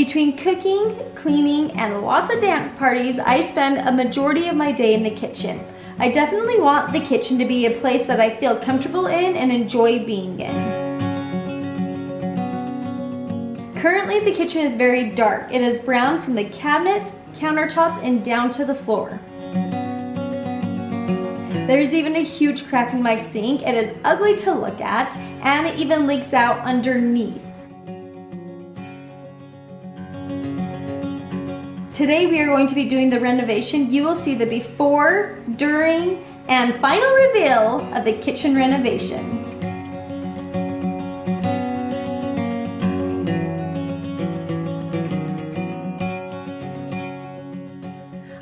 Between cooking, cleaning, and lots of dance parties, I spend a majority of my day in the kitchen. I definitely want the kitchen to be a place that I feel comfortable in and enjoy being in. Currently, the kitchen is very dark. It is brown from the cabinets, countertops, and down to the floor. There's even a huge crack in my sink. It is ugly to look at, and it even leaks out underneath. Today we are going to be doing the renovation. You will see the before, during, and final reveal of the kitchen renovation.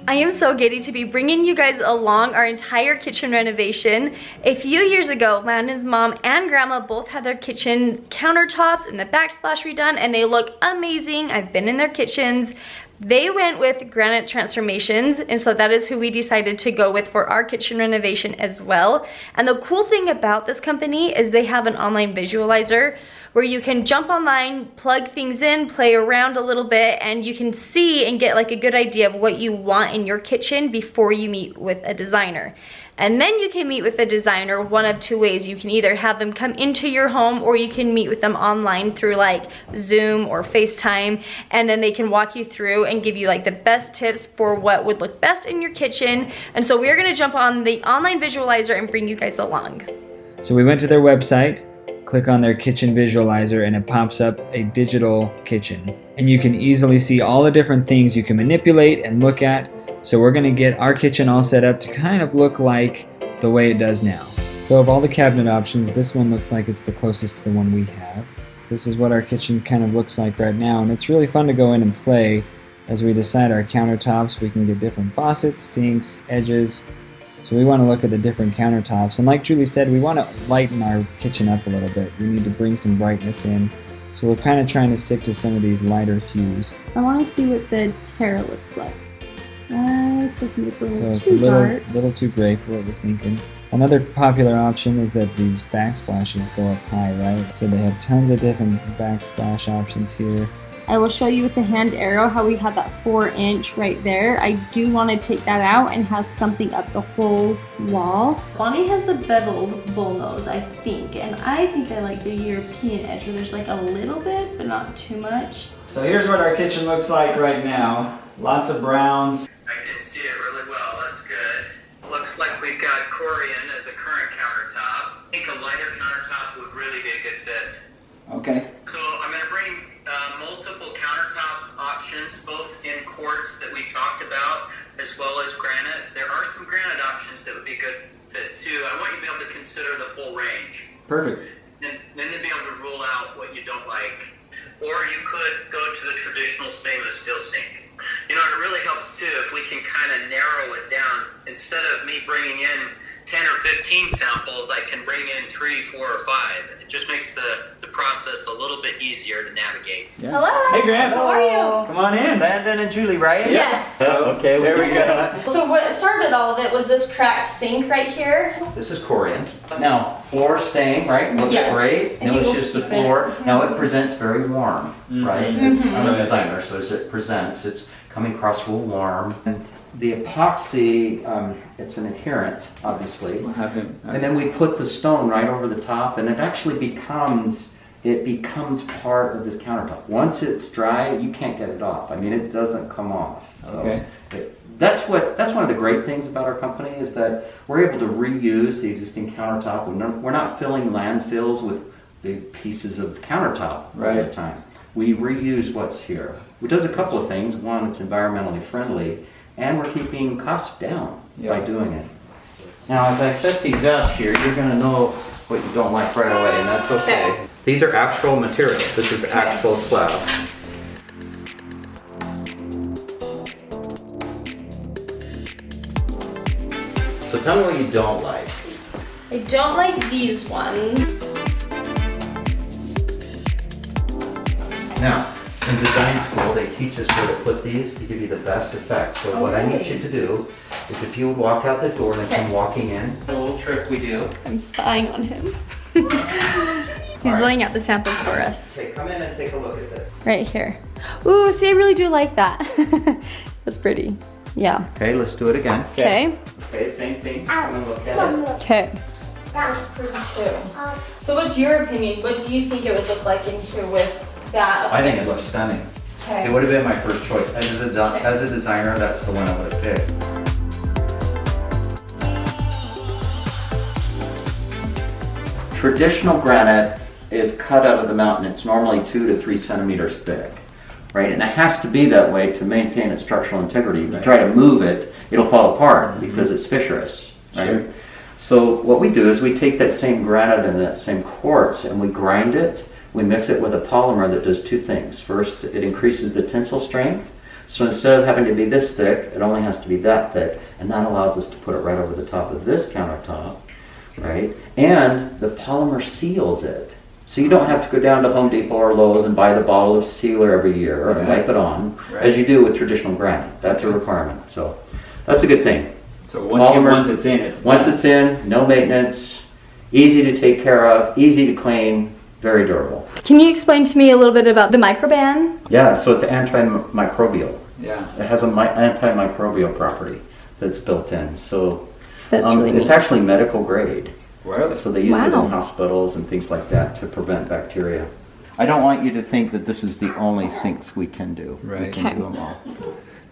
I am so giddy to be bringing you guys along our entire kitchen renovation. A few years ago, Landon's mom and grandma both had their kitchen countertops and the backsplash redone, and they look amazing. I've been in their kitchens. They went with Granite Transformations, and so that is who we decided to go with for our kitchen renovation as well. And the cool thing about this company is they have an online visualizer where you can jump online, plug things in, play around a little bit, and you can see and get like a good idea of what you want in your kitchen before you meet with a designer. And then you can meet with a designer one of two ways. You can either have them come into your home, or you can meet with them online through like Zoom or FaceTime, and then they can walk you through and give you like the best tips for what would look best in your kitchen. And so we're gonna jump on the online visualizer and bring you guys along. So we went to their website, click on their kitchen visualizer, and it pops up a digital kitchen. And you can easily see all the different things you can manipulate and look at. So we're gonna get our kitchen all set up to kind of look like the way it does now. So of all the cabinet options, this one looks like it's the closest to the one we have. This is what our kitchen kind of looks like right now, and it's really fun to go in and play as we decide our countertops. We can get different faucets, sinks, edges. So we want to look at the different countertops, and like Julie said, we want to lighten our kitchen up a little bit. We need to bring some brightness in. So we're kind of trying to stick to some of these lighter hues. I want to see what the terra looks like. I still think it's a little so too dark. It's a little too gray for what we're thinking. Another popular option is that these backsplashes go up high, right? So they have tons of different backsplash options here. I will show you with the hand arrow how we have that 4-inch right there. I do want to take that out and have something up the whole wall. Bonnie has the beveled bullnose, I think, and I think I like the European edge where there's like a little bit, but not too much. So here's what our kitchen looks like right now. Lots of browns. I can see it really well, that's good. Looks like we've got Corian as a current countertop. I think a lighter countertop would really be a good fit. Okay. So I'm going to bring multiple countertop options, both in quartz that we talked about, as well as granite. There are some granite options that would be good fit too. I want you to be able to consider the full range. Perfect. And then to be able to rule out what you don't like. Or you could go to the traditional stainless steel sink. You know, it really helps too if we can kind of narrow it down. Instead of me bringing in 10 or 15 samples, I can bring in 3, 4, or 5. It just makes the process a little bit easier to navigate. Yeah. Hello. Hey, Grant. How are you? Come on in. Landon and Julie, right? Yes. Okay, there we go. So what started all of it was this cracked sink right here. This is Corian. Now, floor stain, right? Looks Yes. great. And No, you it's will just the keep it. floor. Now, it presents very warm, right? Mhm. I'm a designer, so as it presents, it's coming across real warm. And the epoxy, it's an adherent, obviously. And then we put the stone right over the top, and it actually becomes part of this countertop. Once it's dry, you can't get it off. I mean, it doesn't come off. So Okay. that's one of the great things about our company is that we're able to reuse the existing countertop. We're not filling landfills with big pieces of countertop all the time. We reuse what's here, which does a couple of things. One, it's environmentally friendly, and we're keeping costs down by doing it. Now, as I set these up here, you're going to know what you don't like right away, and that's okay. These are actual material. This is actual slab. So tell me what you don't like. I don't like these ones. Now, in design school, they teach us where to put these to give you the best effect. So what I need you to do is if you would walk out the door and come walking in, a little trick we do. I'm spying on him. He's laying out the samples for us. Okay, come in and take a look at this. Right here. Ooh, see, I really do like that. That's pretty. Yeah. Okay, let's do it again. Okay. Okay, same thing. Come and look at it. Okay. That was pretty too. So what's your opinion? What do you think it would look like in here with that? I think it looks stunning. Okay. It would have been my first choice. As a designer, that's the one I would have picked. Traditional granite is cut out of the mountain. It's normally 2 to 3 centimeters thick, right? And it has to be that way to maintain its structural integrity. If you try to move it, it'll fall apart because it's fissurous, right? Sure. So what we do is we take that same granite and that same quartz and we grind it. We mix it with a polymer that does two things. First, it increases the tensile strength. So instead of having to be this thick, it only has to be that thick. And that allows us to put it right over the top of this countertop, right? And the polymer seals it. So you don't have to go down to Home Depot or Lowe's and buy the bottle of sealer every year and wipe it on, as you do with traditional granite. That's a requirement. So that's a good thing. So once it's in, it's Once done. it's in, no maintenance, easy to take care of, easy to clean, very durable. Can you explain to me a little bit about the microban? Yeah, so it's antimicrobial. Yeah. It has an antimicrobial property that's built in. So That's really neat. it's actually medical grade. Really? So they use it Wow. in hospitals and things like that to prevent bacteria. I don't want you to think that this is the only sinks we can do. We Right. can Okay. do them all.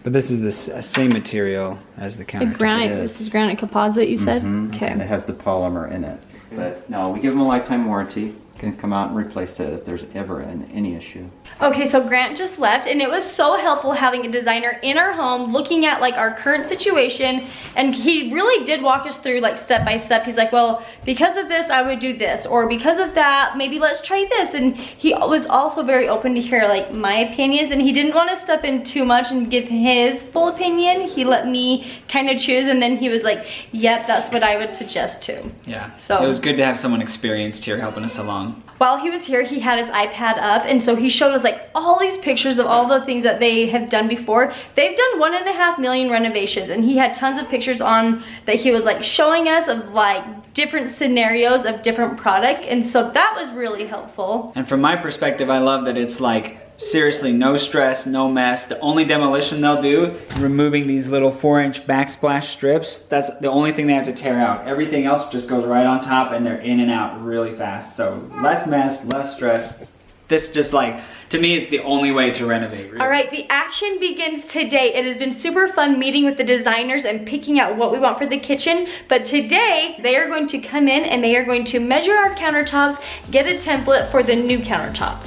But this is the same material as the The countertop. granite. It is. This is granite composite, you said? Mhm. Okay. And it has the polymer in it. But no, we give them a lifetime warranty. Can come out and replace it if there's ever any issue. Okay, so Grant just left, and it was so helpful having a designer in our home looking at like our current situation, and he really did walk us through like step by step. He's like, well, because of this I would do this, or because of that maybe let's try this. And he was also very open to hear like my opinions, and he didn't want to step in too much and give his full opinion. He let me kind of choose, and then he was like, yep, that's what I would suggest too. Yeah. So- it was good to have someone experienced here helping us along. While he was here, he had his iPad up, and so he showed us like all these pictures of all the things that they have done before. They've done 1.5 million renovations, and he had tons of pictures on that he was like showing us of like different scenarios of different products, and so that was really helpful. And from my perspective, I love that it's like seriously no stress, no mess. The only demolition they'll do, removing these little 4-inch backsplash strips, that's the only thing they have to tear out. Everything else just goes right on top and they're in and out really fast. So less mess, less stress. This just like, to me, it's the only way to renovate. Really. All right, the action begins today. It has been super fun meeting with the designers and picking out what we want for the kitchen. But today, they are going to come in and they are going to measure our countertops, get a template for the new countertops.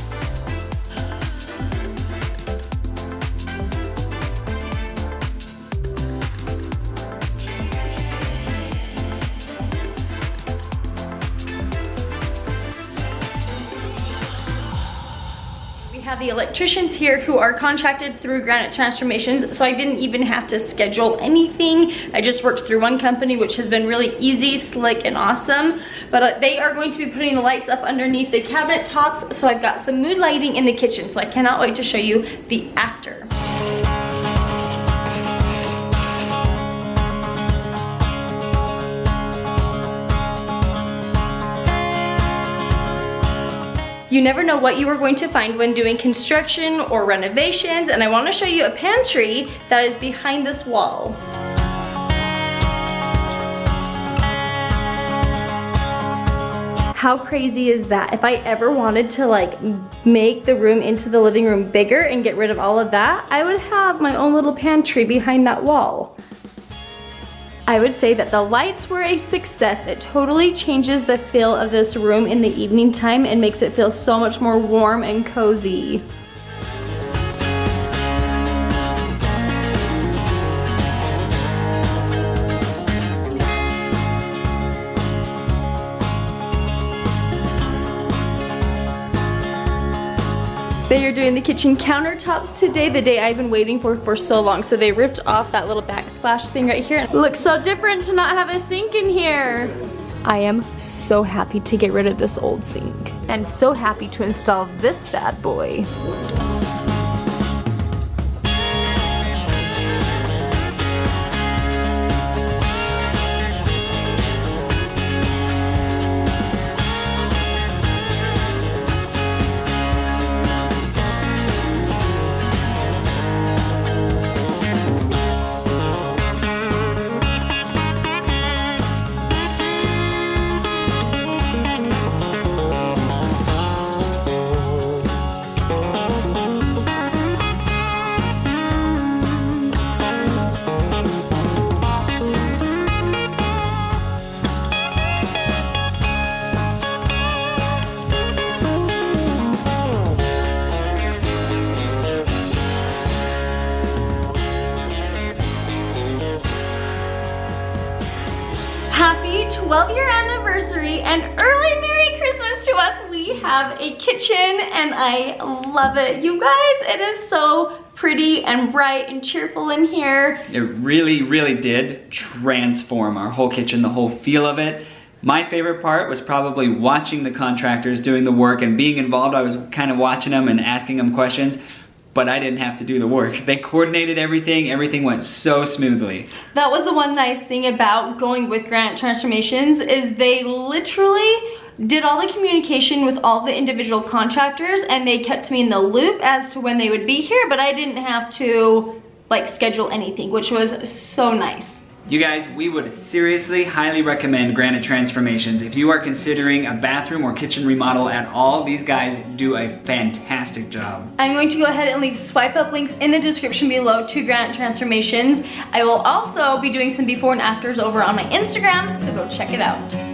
Have the electricians here who are contracted through Granite Transformations, so I didn't even have to schedule anything. I just worked through one company, which has been really easy, slick, and awesome. But they are going to be putting the lights up underneath the cabinet tops, so I've got some mood lighting in the kitchen, so I cannot wait to show you the after. You never know what you are going to find when doing construction or renovations, and I want to show you a pantry that is behind this wall. How crazy is that? If I ever wanted to like make the room into the living room bigger and get rid of all of that, I would have my own little pantry behind that wall. I would say that the lights were a success. It totally changes the feel of this room in the evening time and makes it feel so much more warm and cozy. They are doing the kitchen countertops today, the day I've been waiting for so long. So they ripped off that little backsplash thing right here. It looks so different to not have a sink in here. I am so happy to get rid of this old sink and so happy to install this bad boy. 12-year anniversary and early Merry Christmas to us. We have a kitchen and I love it. You guys, it is so pretty and bright and cheerful in here. It really, really did transform our whole kitchen, the whole feel of it. My favorite part was probably watching the contractors doing the work and being involved. I was kind of watching them and asking them questions, but I didn't have to do the work. They coordinated everything. Everything went so smoothly. That was the one nice thing about going with Granite Transformations is they literally did all the communication with all the individual contractors and they kept me in the loop as to when they would be here, but I didn't have to like schedule anything, which was so nice. You guys, we would seriously highly recommend Granite Transformations. If you are considering a bathroom or kitchen remodel at all, these guys do a fantastic job. I'm going to go ahead and leave swipe up links in the description below to Granite Transformations. I will also be doing some before and afters over on my Instagram, so go check it out.